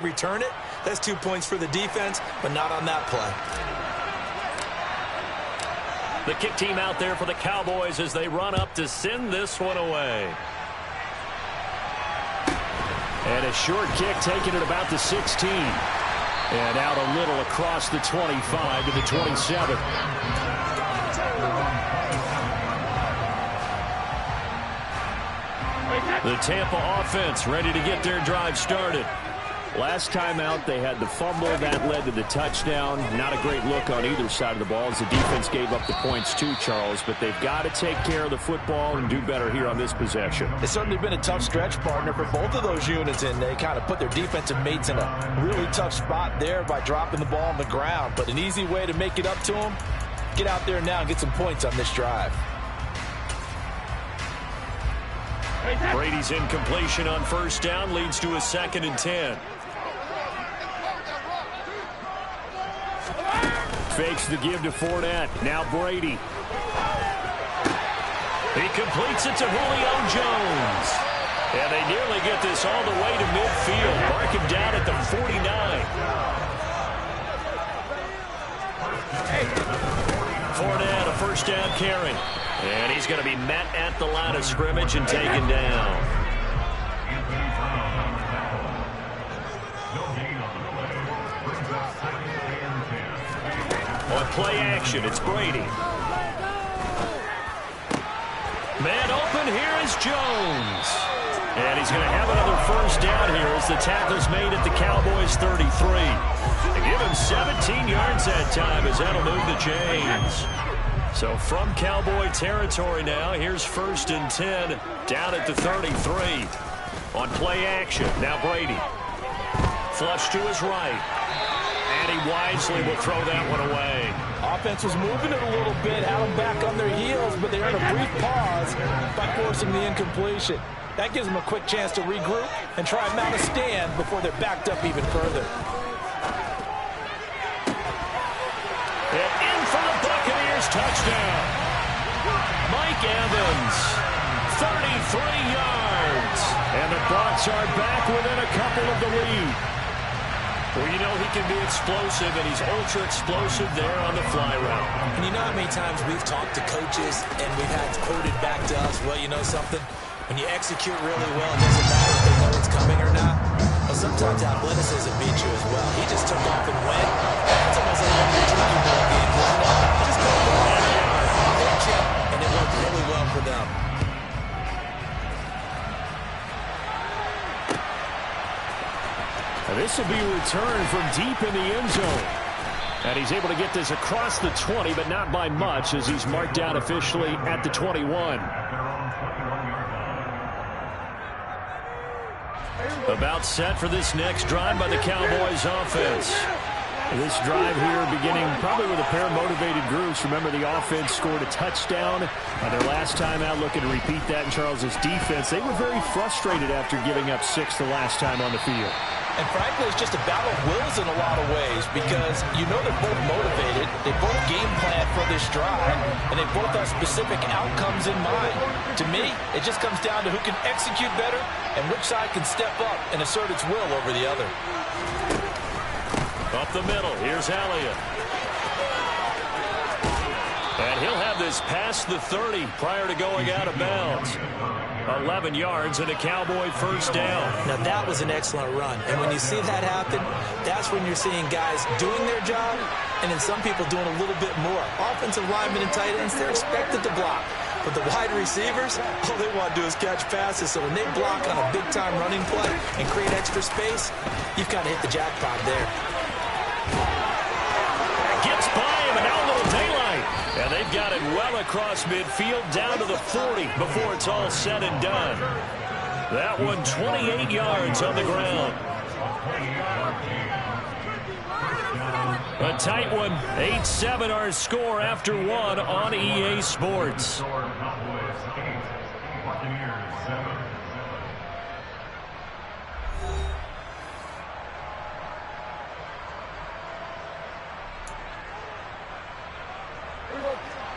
return it. That's 2 points for the defense, but not on that play. The kick team out there for the Cowboys as they run up to send this one away. And a short kick taken at about the 16. And out a little across the 25 to the 27. The Tampa offense ready to get their drive started. Last time out, they had the fumble that led to the touchdown. Not a great look on either side of the ball as the defense gave up the points too, Charles. But they've got to take care of the football and do better here on this possession. It's certainly been a tough stretch, partner, for both of those units, and they kind of put their defensive mates in a really tough spot there by dropping the ball on the ground. But an easy way to make it up to them, get out there now and get some points on this drive. Brady's incompletion on first down leads to a 2nd and 10. Fakes the give to Fournette. Now Brady. He completes it to Julio Jones. And they nearly get this all the way to midfield. Mark him down at the 49. Fournette, a first down carry. And he's going to be met at the line of scrimmage and taken down. On play action, it's Brady. Man open, here is Jones. And he's going to have another first down here as the tackle's made at the Cowboys' 33. They give him 17 yards that time as that'll move the chains. So from Cowboy territory now, here's 1st and 10 down at the 33. On play action, now Brady. Flush to his right. And he wisely will throw that one away. Offense was moving it a little bit, had them back on their heels, but they earned a brief pause by forcing the incompletion. That gives them a quick chance to regroup and try and mount a stand before they're backed up even further. And in for the Buccaneers touchdown. Mike Evans, 33 yards. And the Bucs are back within a couple of the lead. Well, you know he can be explosive, and he's ultra explosive there on the fly route. And you know how many times we've talked to coaches and we've had quoted back to us, well, you know something? When you execute really well, it doesn't matter if they know it's coming or not. Well, sometimes athleticism beats you as well. He just took off and went. That's almost like one of your drinking ball games, isn't it? Just go and it worked really well for them. This will be a return from deep in the end zone. And he's able to get this across the 20, but not by much as he's marked down officially at the 21. About set for this next drive by the Cowboys offense. This drive here beginning probably with a pair of motivated groups. Remember, the offense scored a touchdown their last time out, looking to repeat that in Charles's defense. They were very frustrated after giving up 6 the last time on the field. And frankly, it's just a battle of wills in a lot of ways because you know they're both motivated, they both game plan for this drive, and they both have specific outcomes in mind. To me, it just comes down to who can execute better and which side can step up and assert its will over the other. Up the middle, here's Elliott. And he'll have this past the 30 prior to going out of bounds. 11 yards and a Cowboy first down. Now that was an excellent run. And when you see that happen, that's when you're seeing guys doing their job and then some people doing a little bit more. Offensive linemen and tight ends, they're expected to block. But the wide receivers, all they want to do is catch passes. So when they block on a big-time running play and create extra space, you've got to hit the jackpot there. Gets by him and now a little daylight. And they've got it well across midfield down to the 40 before it's all said and done. That one 28 yards on the ground. A tight one. 8-7 our score after one on EA Sports.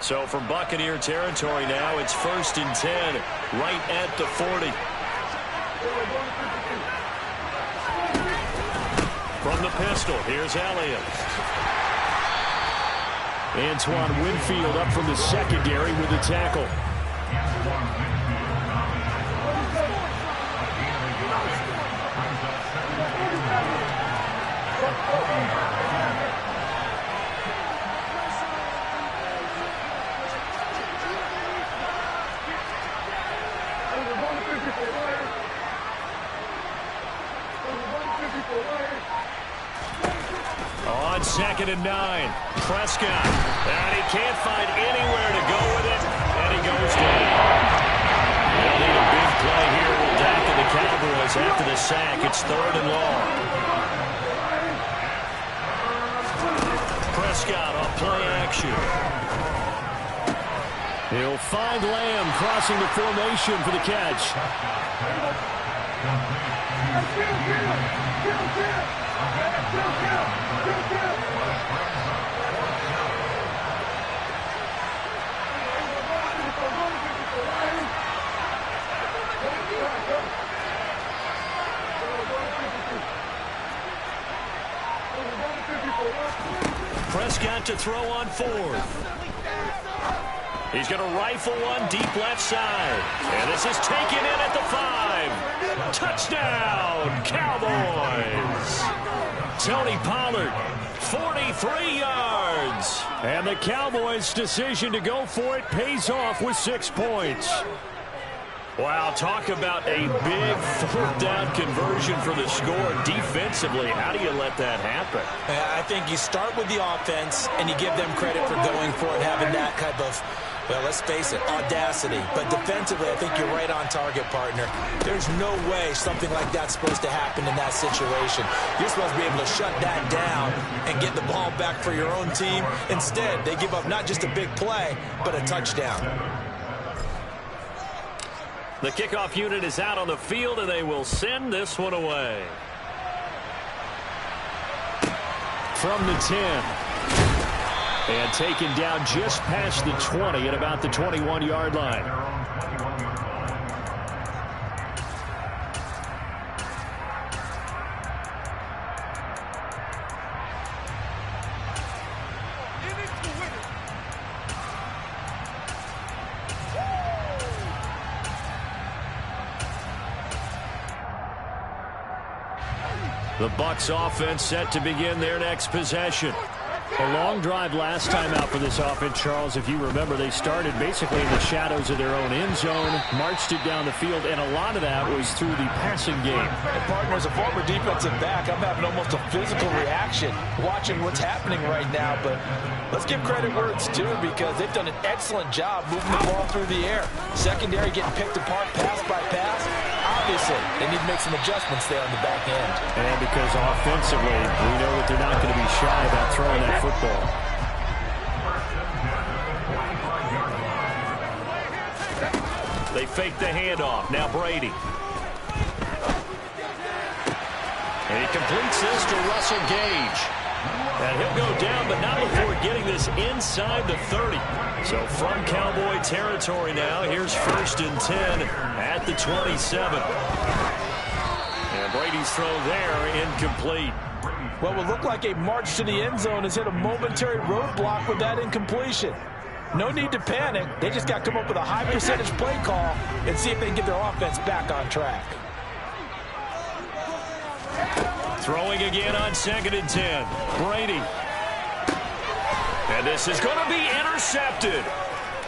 So from Buccaneer territory now, it's 1st and 10, right at the 40. From the pistol, here's Elliott. Antoine Winfield up from the secondary with the tackle. On 2nd and 9, Prescott, and he can't find anywhere to go with it, and he goes down. They'll need a big play here will back to the Cowboys after the sack. It's 3rd and long. Prescott on play action. He'll find Lamb crossing the formation for the catch. Prescott to throw on 4th. He's going to rifle one deep left side. And this is taken in at the 5. Touchdown, Cowboys. Tony Pollard, 43 yards. And the Cowboys' decision to go for it pays off with 6 points. Wow, talk about a big 4th down conversion for the score. Defensively, how do you let that happen? I think you start with the offense, and you give them credit for going for it, having that type of, well, let's face it, audacity. But defensively, I think you're right on target, partner. There's no way something like that's supposed to happen in that situation. You're supposed to be able to shut that down and get the ball back for your own team. Instead, they give up not just a big play, but a touchdown. The kickoff unit is out on the field, and they will send this one away. From the 10. And taken down just past the 20 at about the 21-yard line. The Bucs offense set to begin their next possession. A long drive last time out for this offense, Charles. If you remember, they started basically in the shadows of their own end zone, marched it down the field, and a lot of that was through the passing game. And partner, as a former defensive back, I'm having almost a physical reaction watching what's happening right now. But let's give credit where it's due, because they've done an excellent job moving the ball through the air. Secondary getting picked apart pass by pass. Obviously, they need to make some adjustments there on the back end. And because offensively, we know that they're not going to be shy about throwing that football. They fake the handoff. Now Brady. And he completes this to Russell Gage. And he'll go down, but not before getting this inside the 30. So from Cowboy territory now, here's 1st and 10 at the 27. And Brady's throw there, incomplete. What will look like a march to the end zone has hit a momentary roadblock with that incompletion. No need to panic. They just got to come up with a high percentage play call and see if they can get their offense back on track. Throwing again on 2nd and 10. Brady. And this is going to be intercepted.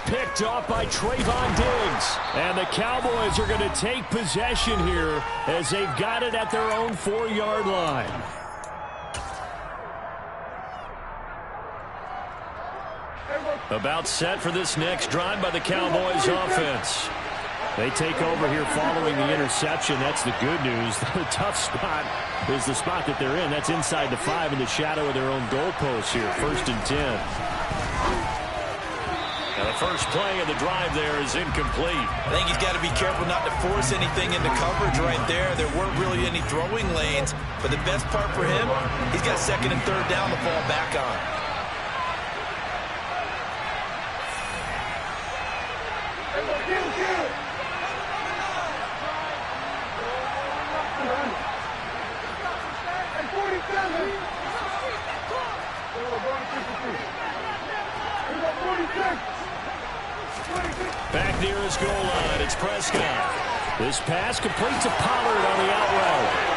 Picked off by Trayvon Diggs. And the Cowboys are going to take possession here as they've got it at their own 4-yard line. About set for this next drive by the Cowboys offense. They take over here following the interception. That's the good news. The tough spot is the spot that they're in. That's inside the 5 in the shadow of their own goalpost here. 1st and 10. Now the first play of the drive there is incomplete. I think he's got to be careful not to force anything into coverage right there. There weren't really any throwing lanes. But the best part for him, he's got 2nd and 3rd down to fall back on. Back near his goal line, it's Prescott. This pass complete to Pollard on the out route.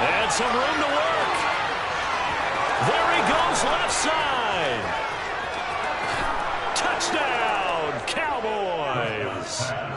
And some room to work. There he goes, left side. Touchdown, Cowboys.